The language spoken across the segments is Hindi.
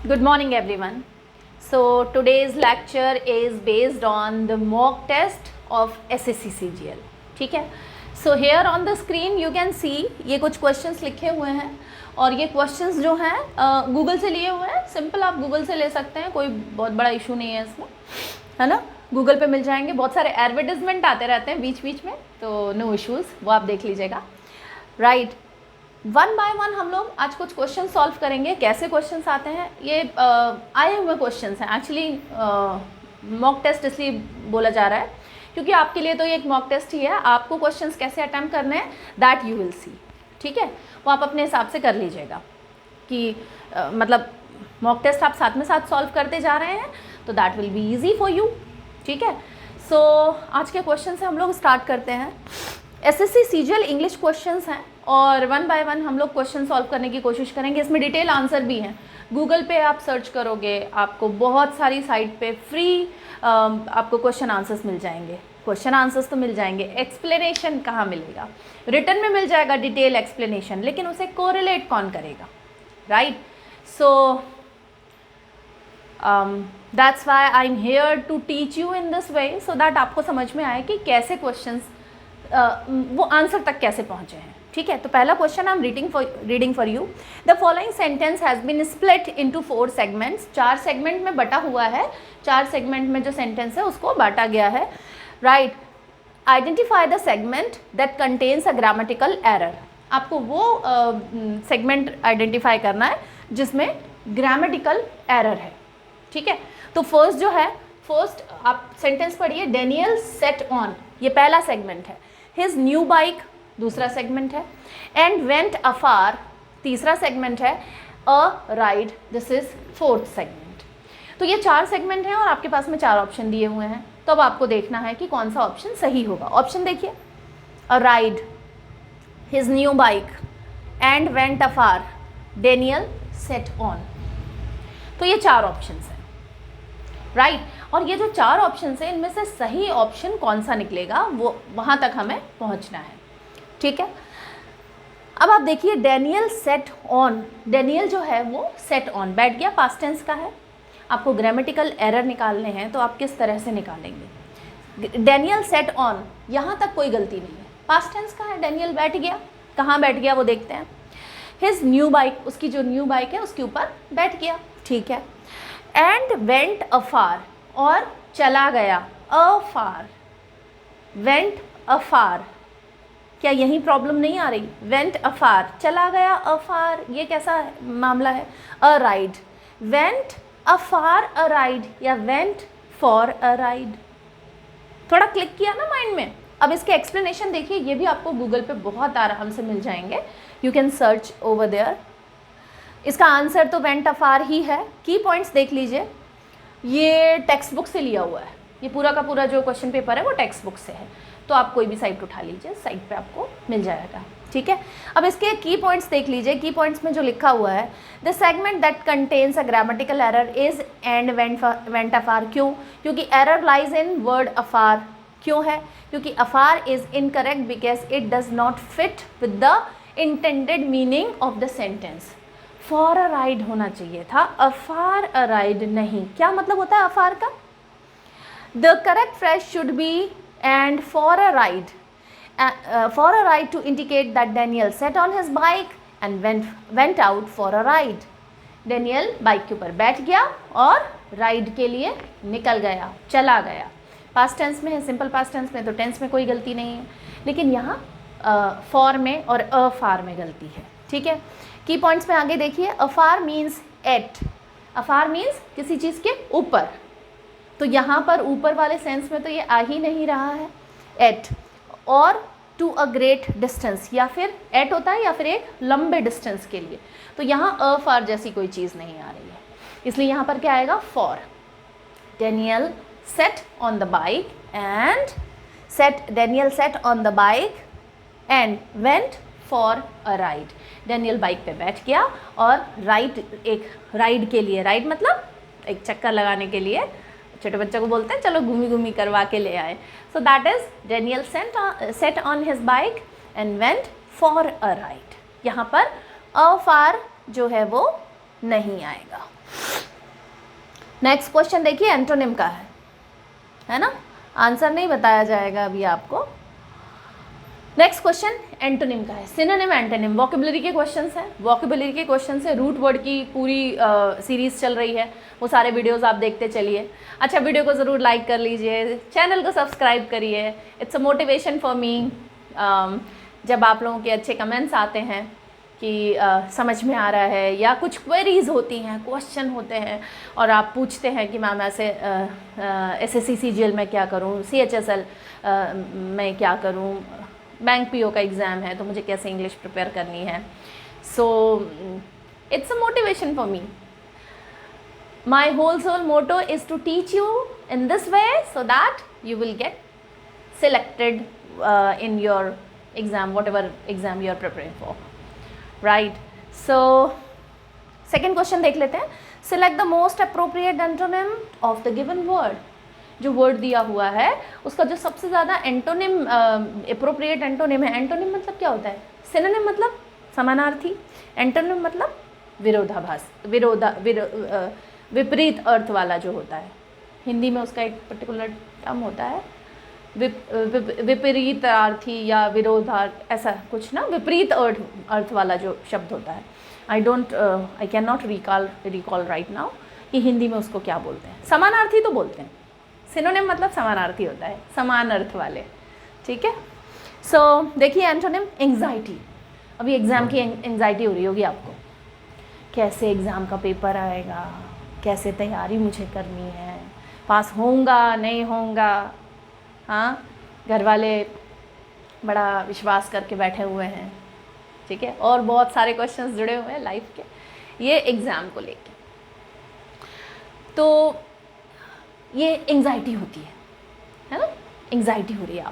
Good morning everyone. So today's lecture is based on the mock test of SSC CGL. ठीक है. So here on the screen you can see ये कुछ questions लिखे हुए हैं और ये questions जो हैं गूगल से लिए हुए हैं. सिंपल आप गूगल से ले सकते हैं, कोई बहुत बड़ा इशू नहीं है इसमें, है ना. गूगल पे मिल जाएंगे. बहुत सारे एडवर्टाइजमेंट आते रहते हैं बीच बीच में, तो नो इश्यूज़, वो आप देख लीजिएगा. राइट. वन बाय वन हम लोग आज कुछ क्वेश्चन सॉल्व करेंगे. कैसे क्वेश्चंस आते हैं, ये आए हुए क्वेश्चंस हैं. एक्चुअली मॉक टेस्ट इसलिए बोला जा रहा है क्योंकि आपके लिए तो ये एक मॉक टेस्ट ही है. आपको क्वेश्चंस कैसे अटैम्प्ट करने हैं दैट यू विल सी. ठीक है, वो आप अपने हिसाब से कर लीजिएगा कि मतलब मॉक टेस्ट आप साथ में साथ सॉल्व करते जा रहे हैं तो that will be easy for you. ठीक है. सो आज के क्वेश्चन से हम लोग स्टार्ट करते हैं. SSC CGL इंग्लिश क्वेश्चंस हैं और वन बाय वन हम लोग क्वेश्चन सॉल्व करने की कोशिश करेंगे. इसमें डिटेल आंसर भी हैं. गूगल पे आप सर्च करोगे आपको बहुत सारी साइट पे फ्री आपको क्वेश्चन आंसर्स मिल जाएंगे. क्वेश्चन आंसर्स तो मिल जाएंगे, एक्सप्लेनेशन कहाँ मिलेगा. रिटर्न में मिल जाएगा डिटेल एक्सप्लेनेशन, लेकिन उसे कोरिलेट कौन करेगा. Right. So that's why I am here to teach you in this way so that आपको समझ में आए कि कैसे क्वेश्चंस वो आंसर तक कैसे पहुँचे हैं. ठीक है. तो पहला question I am reading for you. The following sentence has been split into 4 segments. 4 segment में बटा हुआ है. 4 सेगमेंट में जो सेंटेंस है उसको बांटा गया है. Right. Identify the segment that contains a grammatical error. आपको वो सेगमेंट आइडेंटिफाई करना है जिसमें ग्रामेटिकल एरर है. ठीक है. तो फर्स्ट जो है, फर्स्ट आप सेंटेंस पढ़िए. डेनियल सेट ऑन, ये पहला सेगमेंट है. हिज न्यू बाइक दूसरा सेगमेंट है. एंड वेंट अफार तीसरा सेगमेंट है. A ride this is fourth segment. तो ये 4 सेगमेंट हैं और आपके पास में 4 ऑप्शन दिए हुए हैं. तो अब आपको देखना है कि कौन सा ऑप्शन सही होगा. ऑप्शन देखिए. A ride, his new bike, and went afar, Daniel set on. तो ये 4 ऑप्शन हैं. राइट. और ये जो 4 ऑप्शन हैं इनमें से सही ऑप्शन कौन सा निकलेगा वो वहाँ तक हमें पहुँचना है. ठीक है. अब आप देखिए डेनियल सेट ऑन. डेनियल जो है वो सेट ऑन बैठ गया, पास्ट टेंस का है. आपको ग्रामेटिकल एरर निकालने हैं तो आप किस तरह से निकालेंगे. डेनियल सेट ऑन, यहाँ तक कोई गलती नहीं है, पास्ट टेंस का है. डेनियल बैठ गया, कहाँ बैठ गया वो देखते हैं. हिज न्यू बाइक, उसकी जो न्यू बाइक है उसके ऊपर बैठ गया. ठीक है. एंड वेंट अफार, और चला गया. अफार, वेंट अफार, क्या यही प्रॉब्लम नहीं आ रही. वेंट अफार, चला गया अफार, ये कैसा मामला है. A ride, went afar a ride या वेंट फॉर अ राइड. थोड़ा क्लिक किया ना माइंड में. अब इसके एक्सप्लेनेशन देखिए, ये भी आपको गूगल पे बहुत आराम से मिल जाएंगे. You can search over there. इसका आंसर तो वेंट अफार ही है. की पॉइंट्स देख लीजिए. ये टेक्स्ट बुक से लिया हुआ है. ये पूरा का पूरा जो क्वेश्चन पेपर है वो टेक्स्ट बुक से है. तो आप कोई भी साइट उठा लीजिए, साइट पे आपको मिल जाएगा. ठीक है. अब इसके की पॉइंट्स देख लीजिए. की पॉइंट्स में जो लिखा हुआ है, the segment that contains a grammatical error is and went afar. क्यों? क्योंकि error lies in word afar. क्यों है? क्योंकि afar is incorrect because it does not fit with the intended meaning of the sentence. For a ride होना चाहिए था, अफार अ राइड नहीं. क्या मतलब होता है अफार का? The correct phrase should be and for a ride to indicate that Daniel sat on his bike and went out for a ride. Daniel bike के ऊपर बैठ गया और राइड के लिए निकल गया, चला गया. पास्ट टेंस में है, सिंपल पास्ट टेंस में, तो टेंस में कोई गलती नहीं है. लेकिन यहाँ फॉर में और अफार में गलती है. ठीक है. की पॉइंट्स में आगे देखिए. अफार मीन्स एट. अफार मीन्स किसी चीज़ के ऊपर. तो यहाँ पर ऊपर वाले सेंस में तो ये आ ही नहीं रहा है. एट और टू अ ग्रेट डिस्टेंस, या फिर एट होता है या फिर एक लंबे डिस्टेंस के लिए. तो यहाँ अ फार जैसी कोई चीज़ नहीं आ रही है, इसलिए यहाँ पर क्या आएगा? For. Daniel set on the bike Daniel set on the bike and went for a ride. Daniel bike पे बैठ गया और एक राइड के लिए, राइड मतलब एक चक्कर लगाने के लिए, छोटे बच्चों को बोलते हैं चलो घूमी घूमी करवा के ले आए. So that is Daniel set on his bike and went for a ride. यहाँ पर अ फार जो है वो नहीं आएगा. नेक्स्ट क्वेश्चन देखिए, एंटोनिम का है ना, आंसर नहीं बताया जाएगा अभी आपको। नेक्स्ट क्वेश्चन एंटोनिम का है। सिनोनिम, एंटोनिम, वोकेबुलरी के क्वेश्चंस हैं। वोकेबुलरी के क्वेश्चंस है, रूट वर्ड की पूरी सीरीज़ चल रही है, वो सारे वीडियोस आप देखते चलिए। अच्छा, वीडियो को ज़रूर लाइक कर लीजिए, चैनल को सब्सक्राइब करिए। इट्स अ मोटिवेशन फॉर मी। जब आप लोगों के अच्छे कमेंट्स आते हैं कि समझ में आ रहा है, या कुछ क्वेरीज होती हैं, क्वेश्चन होते हैं, और आप पूछते हैं कि मैम ऐसे SSC CGL में क्या करूं, CHSL में क्या करूं, बैंक PO का एग्ज़ाम है तो मुझे कैसे इंग्लिश प्रिपेयर करनी है। So it's a motivation for me. My whole sole motto is to teach you in this way so that you will get selected in your exam, whatever exam you are preparing for, right? So second question देख लेते हैं। select the most appropriate antonym of the given word। जो वर्ड दिया हुआ है उसका जो सबसे ज़्यादा एंटोनिम अप्रोप्रिएट एंटोनिम है। एंटोनिम मतलब क्या होता है? सिनोनिम मतलब समानार्थी, एंटोनिम मतलब विरोधाभास, विपरीत अर्थ वाला जो होता है। हिंदी में उसका एक पर्टिकुलर टर्म होता है, विपरीतार्थी या विरोधार्थ, ऐसा कुछ ना, विपरीत अर्थ वाला जो शब्द होता है। I can not recall right now कि हिंदी में उसको क्या बोलते हैं। समानार्थी तो बोलते हैं, सिनोनिम मतलब समानार्थी होता है, समान अर्थ वाले, ठीक है। सो देखिए एंटोनिम, एंग्जाइटी। अभी एग्ज़ाम की एंग्जाइटी हो रही होगी आपको, कैसे एग्ज़ाम का पेपर आएगा, कैसे तैयारी मुझे करनी है, पास होऊंगा नहीं होऊंगा। हाँ, घर वाले बड़ा विश्वास करके बैठे हुए हैं, ठीक है, और बहुत सारे क्वेश्चंस जुड़े हुए हैं लाइफ के ये एग्ज़ाम को लेके। तो ये एंग्जाइटी होती है ना, एंग्जाइटी हो रही है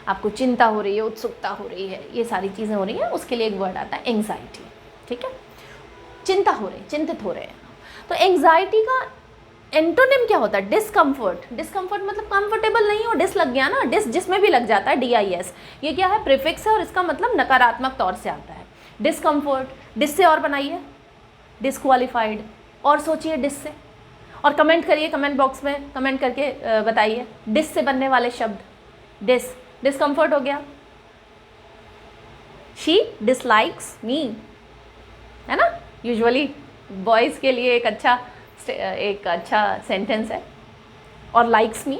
आपको चिंता हो रही है, उत्सुकता हो रही है, ये सारी चीज़ें हो रही हैं, उसके लिए एक वर्ड आता है एंग्जाइटी, ठीक है। चिंता हो रही, चिंतित हो रहे हैं। तो एंग्जाइटी का एंटोनिम क्या होता है? डिस्कम्फर्ट। डिस्कम्फर्ट मतलब कंफर्टेबल नहीं हो, डिस लग गया ना, डिस जिसमें भी लग जाता है, DIS, ये क्या है? प्रीफिक्स है और इसका मतलब नकारात्मक तौर से आता है। डिस्कम्फर्ट, डिस से और बनाइए, डिस्क्वालीफाइड, और सोचिए डिस से, और कमेंट करिए, कमेंट बॉक्स में कमेंट करके बताइए डिस से बनने वाले शब्द। डिस्कम्फर्ट हो गया, शी डिसलाइक्स मी, है ना, यूजुअली बॉयज़ के लिए एक अच्छा सेंटेंस है। और लाइक्स मी,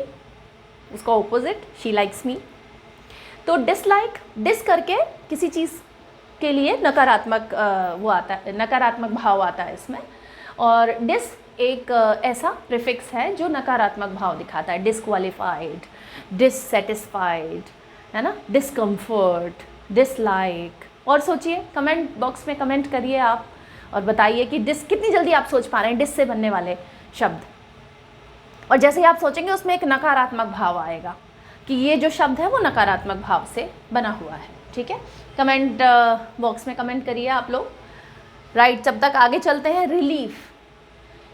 उसका ऑपोजिट, शी लाइक्स मी। तो डिसलाइक, डिस करके किसी चीज़ के लिए नकारात्मक वो आता है, नकारात्मक भाव आता है इसमें। और डिस एक ऐसा प्रीफिक्स है जो नकारात्मक भाव दिखाता है, डिसक्वालीफाइड, डिससेटिस्फाइड, है ना, डिस्कम्फर्ट, डिसलाइक। और सोचिए, कमेंट बॉक्स में कमेंट करिए आप और बताइए कि डिस कितनी जल्दी आप सोच पा रहे हैं डिस से बनने वाले शब्द। और जैसे ही आप सोचेंगे उसमें एक नकारात्मक भाव आएगा कि ये जो शब्द है वो नकारात्मक भाव से बना हुआ है, ठीक है। कमेंट बॉक्स में कमेंट करिए आप लोग, राइट। जब तक आगे चलते हैं, रिलीफ।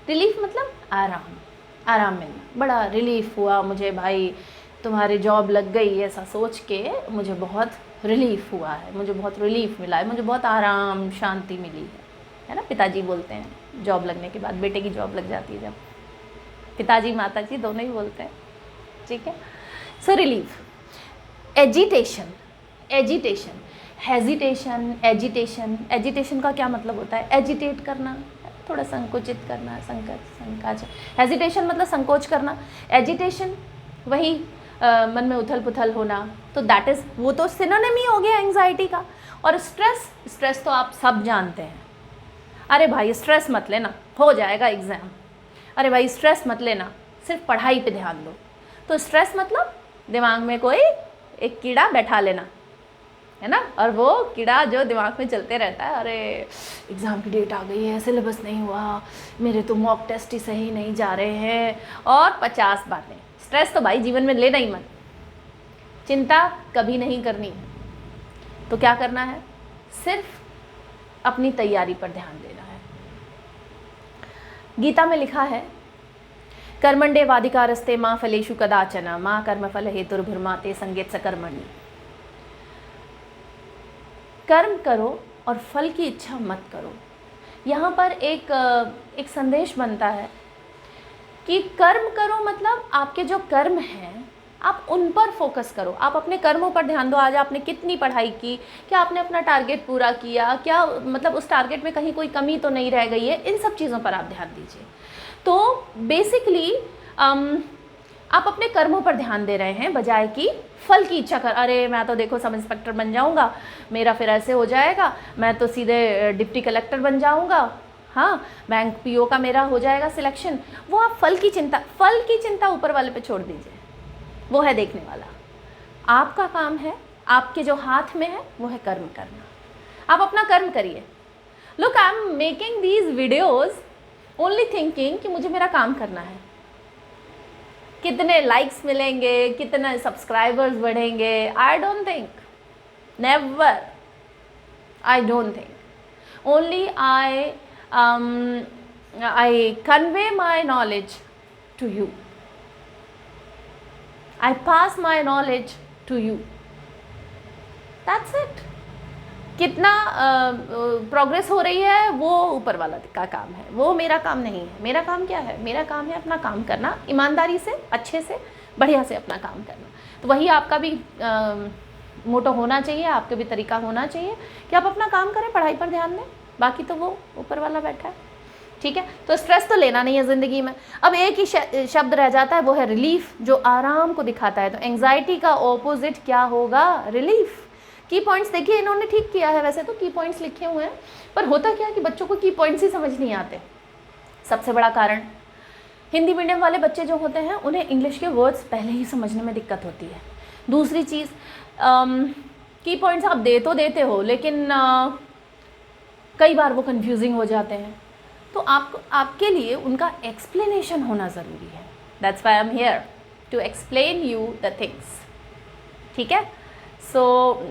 रिलीफ मतलब आराम मिलना, बड़ा रिलीफ हुआ मुझे भाई, तुम्हारी जॉब लग गई, ऐसा सोच के मुझे बहुत रिलीफ हुआ है, मुझे बहुत रिलीफ मिला है, मुझे बहुत आराम शांति मिली है ना। पिताजी बोलते हैं जॉब लगने के बाद, बेटे की जॉब लग जाती है जब, पिताजी माताजी दोनों ही बोलते हैं, ठीक है। So relief. Agitation, agitation, hesitation, agitation. Agitation का क्या मतलब होता है? एजिटेट करना, थोड़ा संकुचित करना, संकोच। हेजिटेशन मतलब संकोच करना, एजिटेशन वही मन में उथल पुथल होना। तो दैट इज़, वो तो सिनोनिम ही हो गया एंग्जाइटी का। और स्ट्रेस, स्ट्रेस तो आप सब जानते हैं, अरे भाई स्ट्रेस मत लेना, हो जाएगा एग्ज़ाम, अरे भाई स्ट्रेस मत लेना, सिर्फ पढ़ाई पे ध्यान दो। तो स्ट्रेस मतलब दिमाग में कोई एक कीड़ा बैठा लेना, है ना, और वो कीड़ा जो दिमाग में चलते रहता है, अरे एग्ज़ाम की डेट आ गई है, सिलेबस नहीं हुआ, मेरे तो मॉक टेस्ट ही सही नहीं जा रहे हैं, और 50 बातें। स्ट्रेस तो भाई जीवन में लेना ही मत, चिंता कभी नहीं करनी है। तो क्या करना है? सिर्फ अपनी तैयारी पर ध्यान देना है। गीता में लिखा है, कर्मण्येवाधिकारस्ते मां फलेषु कदाचन मां कर्मफल हेतुर्भुर्मा ते संगेत सकर्मणि। कर्म करो और फल की इच्छा मत करो। यहाँ पर एक संदेश बनता है कि कर्म करो मतलब आपके जो कर्म हैं आप उन पर फोकस करो, आप अपने कर्मों पर ध्यान दो। आज आपने कितनी पढ़ाई की, क्या आपने अपना टारगेट पूरा किया, क्या मतलब उस टारगेट में कहीं कोई कमी तो नहीं रह गई है, इन सब चीज़ों पर आप ध्यान दीजिए। तो बेसिकली आप अपने कर्मों पर ध्यान दे रहे हैं बजाय कि फल की इच्छा कर, अरे मैं तो देखो सब इंस्पेक्टर बन जाऊंगा, मेरा फिर ऐसे हो जाएगा, मैं तो सीधे डिप्टी कलेक्टर बन जाऊंगा, हाँ बैंक पीओ का मेरा हो जाएगा सिलेक्शन। वो आप फल की चिंता ऊपर वाले पे छोड़ दीजिए, वो है देखने वाला। आपका काम है, आपके जो हाथ में है वो है कर्म करना। आप अपना कर्म करिए। Look, I am making these videos only thinking कि मुझे मेरा काम करना है, कितने लाइक्स मिलेंगे, कितने सब्सक्राइबर्स बढ़ेंगे, I don't think, never, I don't think. Only I convey my knowledge to you, I pass my knowledge to you, that's it। कितना प्रोग्रेस हो रही है वो ऊपर वाला का काम है, वो मेरा काम नहीं है। मेरा काम क्या है? मेरा काम है अपना काम करना, ईमानदारी से, अच्छे से, बढ़िया से अपना काम करना। तो वही आपका भी मोटो होना चाहिए, आपका भी तरीका होना चाहिए कि आप अपना काम करें, पढ़ाई पर ध्यान दें, बाकी तो वो ऊपर वाला बैठा है, ठीक है। तो स्ट्रेस तो लेना नहीं है ज़िंदगी में। अब एक ही शब्द रह जाता है, वो है रिलीफ, जो आराम को दिखाता है। तो एंग्जाइटी का ऑपोजिट क्या होगा? रिलीफ। की पॉइंट्स देखिए, इन्होंने ठीक किया है, वैसे तो की पॉइंट्स लिखे हुए हैं, पर होता क्या है कि बच्चों को की पॉइंट्स ही समझ नहीं आते। सबसे बड़ा कारण, हिंदी मीडियम वाले बच्चे जो होते हैं उन्हें इंग्लिश के वर्ड्स पहले ही समझने में दिक्कत होती है। दूसरी चीज़, की पॉइंट्स आप दे तो देते हो, लेकिन कई बार वो कन्फ्यूजिंग हो जाते हैं, तो आपके लिए उनका एक्सप्लेनेशन होना ज़रूरी है। That's why I am here to explain you the things, ठीक है। सो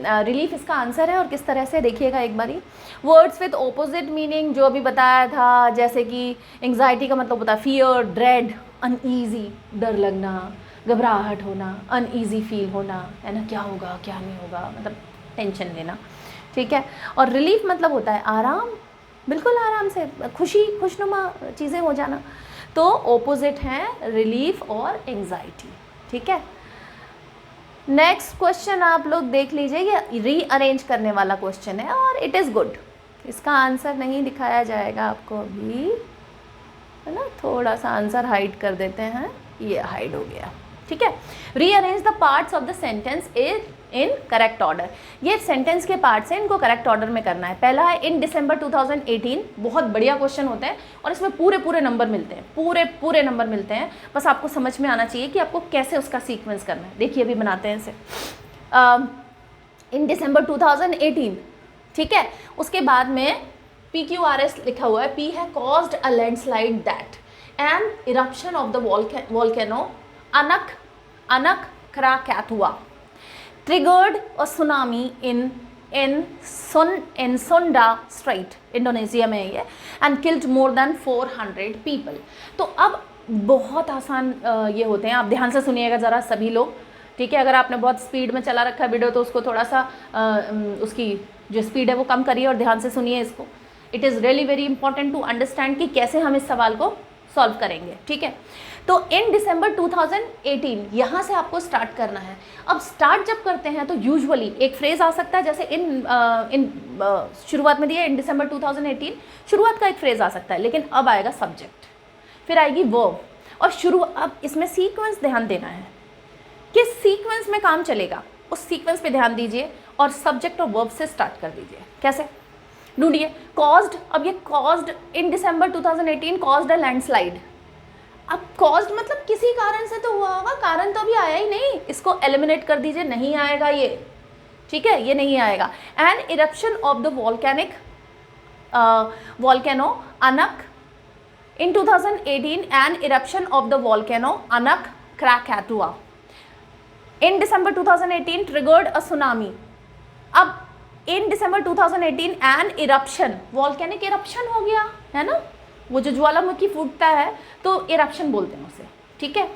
रिलीफ इसका आंसर है। और किस तरह से, देखिएगा एक बारी। वर्ड्स विद ऑपोजिट मीनिंग जो अभी बताया था, जैसे कि एंग्जाइटी का मतलब होता है फियर, ड्रेड, अनईजी, डर लगना, घबराहट होना, अनईजी फील होना, है ना, क्या होगा क्या नहीं होगा, मतलब टेंशन लेना, ठीक है। और रिलीफ मतलब होता है आराम, बिल्कुल आराम से, खुशनुमा चीज़ें हो जाना। तो ऑपोजिट हैं रिलीफ और एंग्जाइटी, ठीक है। नेक्स्ट क्वेश्चन आप लोग देख लीजिए, ये रीअरेंज करने वाला क्वेश्चन है और इट इज़ गुड। इसका आंसर नहीं दिखाया जाएगा आपको अभी, है ना, थोड़ा सा आंसर हाइड कर देते हैं, ये हाइड हो गया, ठीक है। Rearrange the parts of the sentence in correct order. ये सेंटेंस के पार्ट्स हैं, इनको करेक्ट ऑर्डर में करना है। पहला है इन दिसंबर 2018, बहुत बढ़िया क्वेश्चन होता है और इसमें पूरे नंबर मिलते हैं, पूरे नंबर मिलते हैं। बस आपको समझ में आना चाहिए कि आपको कैसे उसका सीक्वेंस करना है। देखिए अभी बनाते हैं इसे। इन दिसंबर 2018, ठीक है। उसके बाद में PQRS लिखा हुआ है। P है caused a landslide that an eruption of the volcano Anak Krakatau triggered a tsunami in Sunda Strait, Indonesia में है ये, and killed more than 400 people। तो अब बहुत आसान ये होते हैं, आप ध्यान से सुनिएगा ज़रा सभी लोग, ठीक है। अगर आपने बहुत स्पीड में चला रखा है वीडियो तो उसको थोड़ा सा उसकी जो स्पीड है वो कम करिए और ध्यान से सुनिए इसको। It is really very important to understand कि कैसे हम इस सवाल को सॉल्व करेंगे, ठीक है। तो इन दिसंबर 2018 यहाँ से आपको स्टार्ट करना है। अब स्टार्ट जब करते हैं तो यूजुअली एक फ्रेज आ सकता है, जैसे इन शुरुआत में दिया इन दिसंबर 2018, शुरुआत का एक फ्रेज आ सकता है, लेकिन अब आएगा सब्जेक्ट, फिर आएगी वर्ब और अब इसमें सीक्वेंस ध्यान देना है, किस सीक्वेंस में काम चलेगा उस सीक्वेंस पे ध्यान दीजिए और सब्जेक्ट और वर्ब से स्टार्ट कर दीजिए। कैसे ढूंढिए? कॉज्ड, अब ये caused in December 2018 caused a landslide. अब कॉज्ड मतलब किसी कारण से तो हुआ होगा, कारण तो अभी आया ही नहीं, इसको एलिमिनेट कर दीजिए, नहीं आएगा ये, ठीक है, ये नहीं आएगा। An eruption of the volcano Anak in 2018 an eruption of the volcano Anak Krakatau in December 2018 triggered a tsunami. अब in December 2018 an eruption, volcanic eruption हो गया है ना, वो जो ज्वालामुखी फूटता है तो इरप्शन बोलते हैं उसे, ठीक है।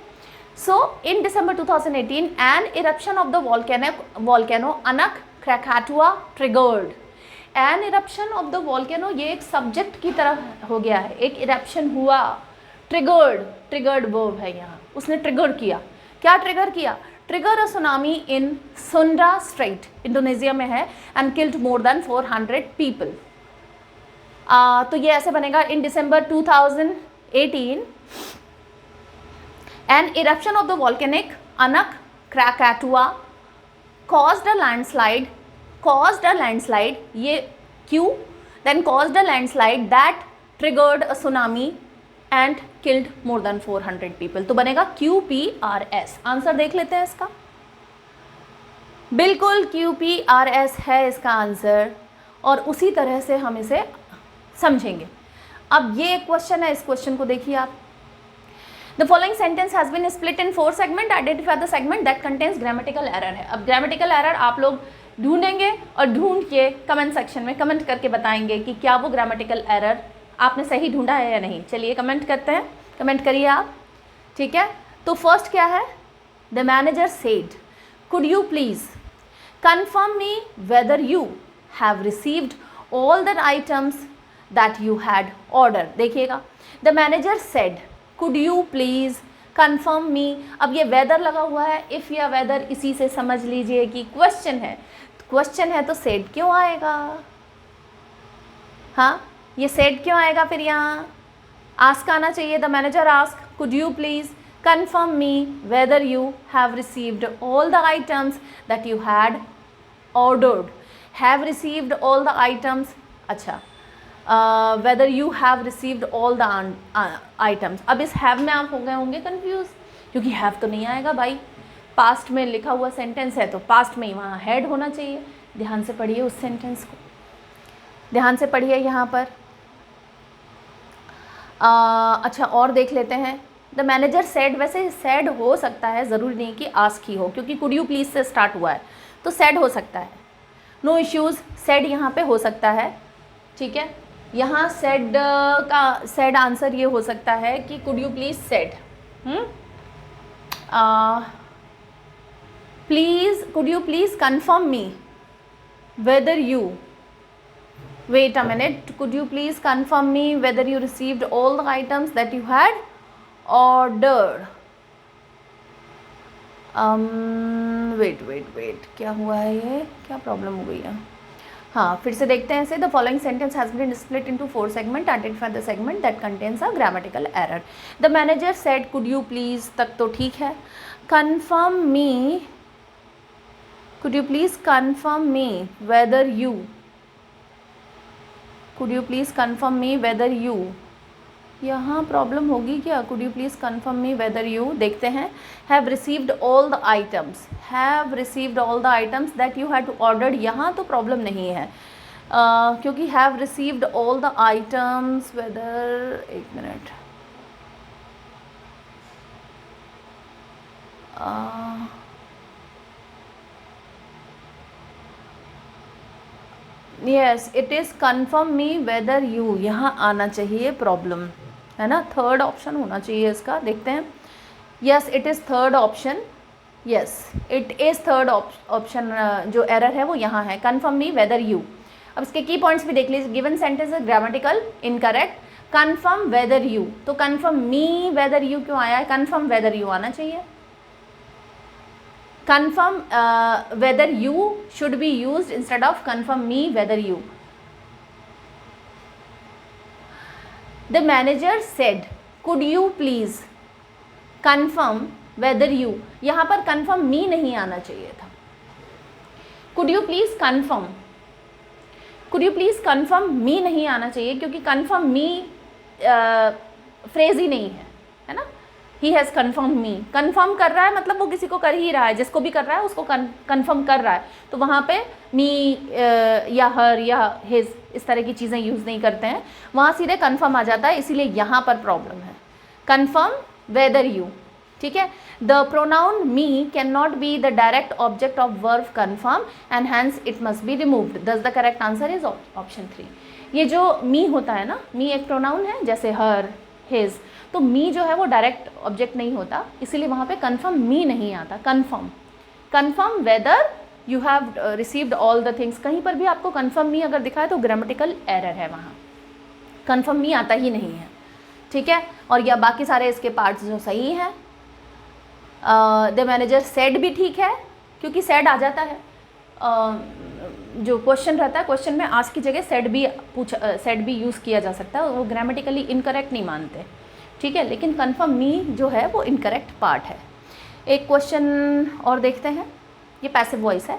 So in December 2018 an eruption of the volcano Anak Krakatau triggered. An eruption of the volcano ये एक सब्जेक्ट की तरह हो गया है, एक इरप्शन हुआ, ट्रिगर्ड वर्ब है यहाँ, उसने ट्रिगर किया। क्या ट्रिगर किया? ट्रिगर अ सुनामी इन सुंडा स्ट्रेट, इंडोनेशिया में है, and killed more than 400 people. तो ये ऐसे बनेगा, in December 2018 an eruption of the volcanic Anak Krakatau caused a landslide, ये क्यों? then caused a landslide that triggered a tsunami and killed more than 400 people। तो बनेगा QPRS। आंसर देख लेते हैं इसका। बिल्कुल QPRS है इसका आंसर, और उसी तरह से हम इसे समझेंगे। अब ये एक क्वेश्चन है, इस क्वेश्चन को देखिए आप। The following sentence has been split in 4 segments. Identify the segment that contains grammatical error है। अब grammatical error आप लोग ढूंढेंगे और ढूंढ के कमेंट सेक्शन में कमेंट करके बताएंगे कि क्या वो ग्रामेटिकल एरर आपने सही ढूंढा है या नहीं। चलिए कमेंट करते हैं, कमेंट करिए आप, ठीक है। तो फर्स्ट क्या है? The manager said, could you please confirm me whether you have received all the items that you had order. देखिएगा, the manager said could you please confirm me. अब ये वेदर लगा हुआ है, इफ़ या वेदर, इसी से समझ लीजिए कि क्वेश्चन है। क्वेश्चन है तो सेड क्यों आएगा? हाँ, ये सेड क्यों आएगा फिर? यहाँ आस्क आना चाहिए। The manager ask could you please confirm me whether you have received all the items that you had ordered. Have received all the items, अच्छा, whether you have received all the items. अब इस हैव में आप हो गए होंगे कंफ्यूज, क्योंकि हैव तो नहीं आएगा भाई, पास्ट में लिखा हुआ सेंटेंस है तो पास्ट में ही वहाँ हैड होना चाहिए। ध्यान से पढ़िए उस सेंटेंस को, ध्यान से पढ़िए यहाँ पर। अच्छा, और देख लेते हैं। द मैनेजर सेड, वैसे सेड हो सकता है, ज़रूरी नहीं कि आस्क ही हो, क्योंकि कुड यू प्लीज से स्टार्ट हुआ है तो सेड हो सकता है। नो इश्यूज़, सेड यहाँ पे हो सकता है, ठीक है। यहाँ सेड का सेड आंसर ये हो सकता है कि could you please said, please, could you please confirm me whether you, wait a minute, could you please confirm me whether you received all the items that you had ordered। wait, क्या हुआ है ये, क्या प्रॉब्लम हो गई है? हाँ, फिर से देखते हैं इसे। The following sentence has been split into 4 segment, identify the segment that contains a grammatical error. The manager said could you please तक तो ठीक है। Confirm me, could you please confirm me whether you, could you please confirm me whether you, यहाँ प्रॉब्लम होगी क्या? Could you please confirm me whether you, देखते हैं। Have received all the items, have received all the items that you had ordered, यहाँ तो प्रॉब्लम नहीं है, क्योंकि have received all the items whether, एक minute, yes it is confirm me whether you, यहाँ आना चाहिए प्रॉब्लम, है ना। थर्ड ऑप्शन होना चाहिए इसका, देखते हैं। Yes it is third option, yes it is third option, जो एरर है वो यहाँ है, कन्फर्म मी वेदर यू। अब इसके की पॉइंट्स भी देख लीजिए। Given sentence is grammatical incorrect, confirm whether you, तो कन्फर्म मी वेदर यू क्यों आया है? कन्फर्म वेदर यू आना चाहिए। confirm whether you should be used instead of confirm me whether you। The manager said could you please confirm whether you, यहाँ पर confirm me नहीं आना चाहिए था। could you please confirm, could you please confirm me नहीं आना चाहिए, क्योंकि confirm me फ्रेज ही नहीं है ना। He has confirm me, confirm कर रहा है मतलब वो किसी को कर ही रहा है, जिसको भी कर रहा है उसको कन्फर्म कर रहा है, तो वहाँ पे मी या हर या हिज इस तरह की चीज़ें यूज़ नहीं करते हैं, वहाँ सीधे कन्फर्म आ जाता है, इसीलिए यहाँ पर प्रॉब्लम है। कन्फर्म वेदर यू, ठीक है। The pronoun me can not be the direct object of verb confirm and hence it must be removed, thus the correct answer is option 3। ये जो मी होता है ना, मी एक प्रोनाउन है जैसे हर, हिज, तो मी जो है वो डायरेक्ट ऑब्जेक्ट नहीं होता, इसीलिए वहाँ पे कन्फर्म मी नहीं आता। Confirm weather you have received all the things, कहीं पर भी आपको कन्फर्म मी अगर दिखा है तो ग्रामेटिकल एरर है, वहाँ कन्फर्म मी आता ही नहीं है, ठीक है, और या बाकी सारे इसके पार्ट्स जो सही हैं। द मैनेजर सेड भी ठीक है, क्योंकि सेड आ जाता है, जो क्वेश्चन रहता है क्वेश्चन में आज की जगह सेड भी यूज़ किया जा सकता है, वो ग्रामेटिकली इनकरेक्ट नहीं मानते, ठीक है। लेकिन कन्फर्म मी जो है वो इनकरेक्ट पार्ट है। एक क्वेश्चन और देखते हैं, ये पैसिव वॉइस है।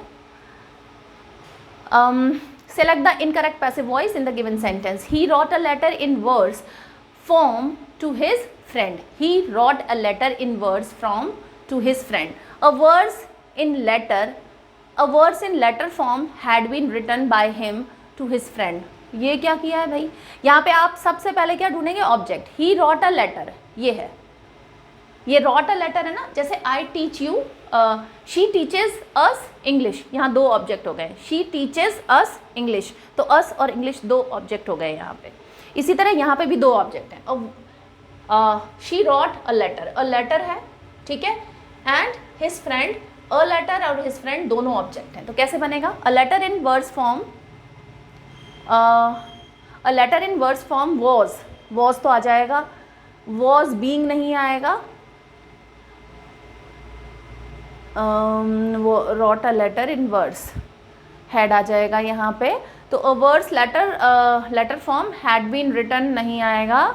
Select the incorrect passive voice in the given sentence. He wrote a letter in words form to his friend. He wrote a letter in words from to his friend. A words in letter form had been written by him to his friend. ये क्या किया है भाई, यहाँ पे आप सबसे पहले क्या ढूंढेंगे, object. He wrote a letter, ये है, ये रॉट अ लेटर है ना, जैसे I teach you, she teaches us English, यहाँ दो ऑब्जेक्ट हो गए, शी टीचेज अस इंग्लिश, तो अस और इंग्लिश दो ऑब्जेक्ट हो गए यहाँ पे। इसी तरह यहाँ पे भी दो ऑब्जेक्ट हैं। अब शी रॉट अ लेटर है, ठीक है, and his friend, a letter और हिज फ्रेंड दोनों ऑब्जेक्ट हैं, तो कैसे बनेगा, a letter in words form, a letter in words form was तो आ जाएगा, वॉज बीइंग नहीं आएगा, वो wrote a letter in words, had आ जाएगा यहाँ पे, तो a words letter form had been written नहीं आएगा,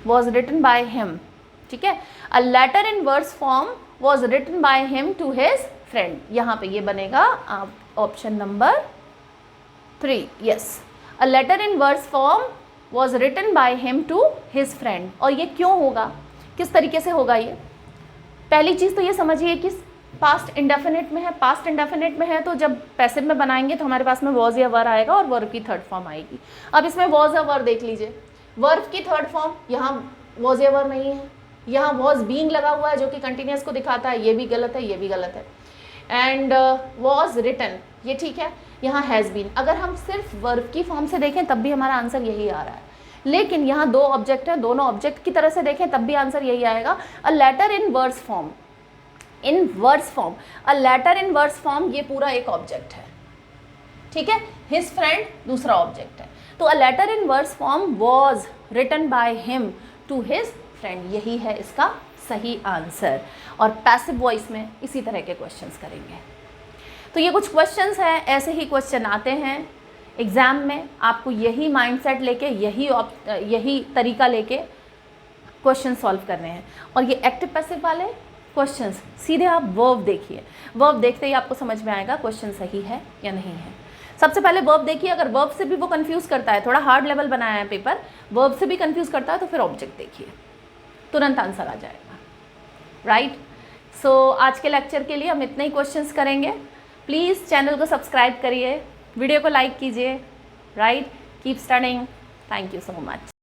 वॉज रिटन बाय हिम, ठीक है। A letter in words form was written by him to his friend, यहाँ पे ये बनेगा option number 3, yes. A letter in words form was written by him to his friend, और ये क्यों होगा, किस तरीके से होगा ये, पहली चीज़ तो ये समझिए कि पास्ट इंडेफिनिट में है, पास्ट इंडेफिनिट में है तो जब पैसिव में बनाएंगे तो हमारे पास में वॉज या वर आएगा और वर्ब की थर्ड फॉर्म आएगी। अब इसमें वॉज या वर देख लीजिए, वर्ब की थर्ड फॉर्म, यहाँ वॉज या वर नहीं है, यहाँ वॉज बीइंग लगा हुआ है जो कि कंटिन्यूस को दिखाता है, ये भी गलत है, ये भी गलत है, एंड वॉज रिटन ये ठीक है, यहाँ हैज़ बीन। अगर हम सिर्फ वर्ब की फॉर्म से देखें तब भी हमारा आंसर यही आ रहा है, लेकिन यहाँ दो ऑब्जेक्ट है, दोनों ऑब्जेक्ट की तरह से देखें तब भी आंसर यही आएगा। A letter in words form, in words form, a letter in words form ये पूरा एक ऑब्जेक्ट है, ठीक है, हिज फ्रेंड दूसरा ऑब्जेक्ट है, तो a letter in words form was written by him to his friend, यही है इसका सही आंसर। और पैसिव वॉइस में इसी तरह के क्वेश्चंस करेंगे। तो ये कुछ क्वेश्चंस हैं, ऐसे ही क्वेश्चन आते हैं एग्ज़ाम में, आपको यही माइंडसेट लेके यही तरीका लेके क्वेश्चन सॉल्व करने हैं। और ये एक्टिव पैसिव वाले क्वेश्चंस सीधे आप वर्ब देखिए, वर्ब देखते ही आपको समझ में आएगा क्वेश्चन सही है या नहीं है। सबसे पहले वर्ब देखिए, अगर वर्ब से भी वो कंफ्यूज करता है, थोड़ा हार्ड लेवल बनाया है पेपर, वर्ब से भी कंफ्यूज करता है तो फिर ऑब्जेक्ट देखिए, तुरंत आंसर आ जाएगा, राइट। सो आज के लेक्चर के लिए हम इतने ही क्वेश्चंस करेंगे। प्लीज़ चैनल को सब्सक्राइब करिए, वीडियो को लाइक कीजिए, right. Keep studying, thank you so much.